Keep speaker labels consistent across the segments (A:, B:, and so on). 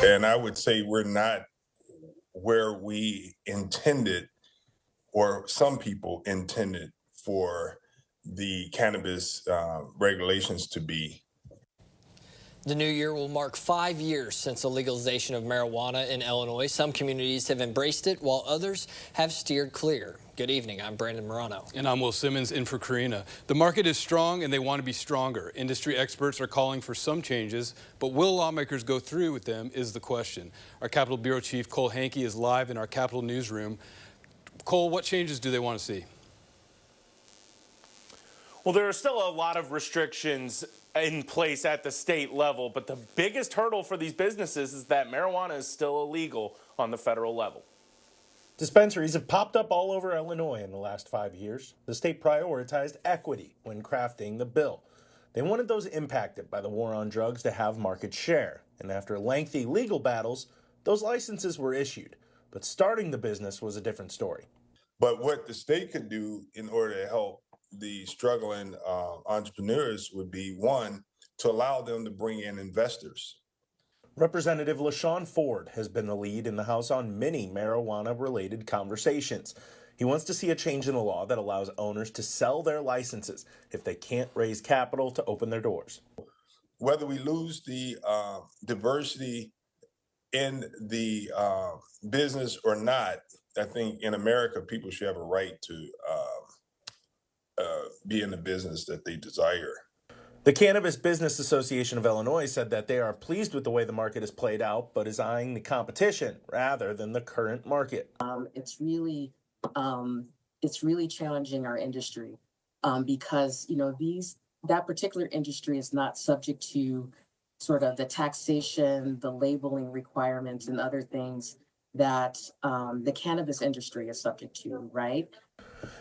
A: And I would say we're not where we intended, or some people intended, for the cannabis regulations to be.
B: The new year will mark 5 years since the legalization of marijuana in Illinois. Some communities have embraced it, while others have steered clear. Good evening. I'm Brandon Morano.
C: And I'm Will Simmons, in for Karina. The market is strong, and they want to be stronger. Industry experts are calling for some changes, but will lawmakers go through with them is the question. Our Capitol Bureau Chief, Cole Hankey, is live in our Capitol newsroom. Cole, what changes do they want to see?
D: Well, there are still a lot of restrictions in place at the state level, but the biggest hurdle for these businesses is that marijuana is still illegal on the federal level.
E: Dispensaries have popped up all over Illinois in the last 5 years. The state prioritized equity when crafting the bill. They wanted those impacted by the war on drugs to have market share. And after lengthy legal battles, those licenses were issued. But starting the business was a different story.
A: But what the state could do in order to help the struggling entrepreneurs would be, one, to allow them to bring in investors.
E: Representative LaShawn Ford has been the lead in the House on many marijuana-related conversations. He wants to see a change in the law that allows owners to sell their licenses if they can't raise capital to open their doors.
A: Whether we lose the diversity in the business or not, I think in America, people should have a right to be in the business that they desire.
E: The Cannabis Business Association of Illinois said that they are pleased with the way the market has played out, but is eyeing the competition rather than the current market.
F: It's really challenging our industry because that particular industry is not subject to sort of the taxation, the labeling requirements, and other things that the cannabis industry is subject to, right?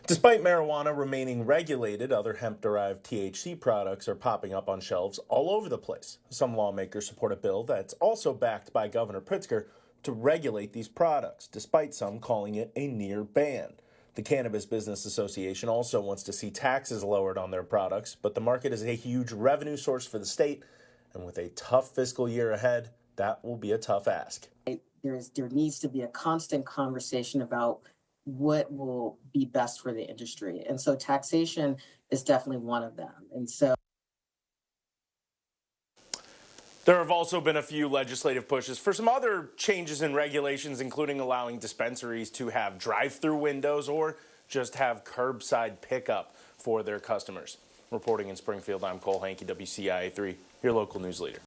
E: Despite marijuana remaining regulated, other hemp-derived THC products are popping up on shelves all over the place. Some lawmakers support a bill that's also backed by Governor Pritzker to regulate these products, despite some calling it a near ban. The Cannabis Business Association also wants to see taxes lowered on their products, but the market is a huge revenue source for the state, and with a tough fiscal year ahead, that will be a tough ask.
F: There needs to be a constant conversation about what will be best for the industry. And so taxation is definitely one of them. And so
D: there have also been a few legislative pushes for some other changes in regulations, including allowing dispensaries to have drive-through windows or just have curbside pickup for their customers. Reporting in Springfield, I'm Cole Hankey, WCIA 3, your local news leader.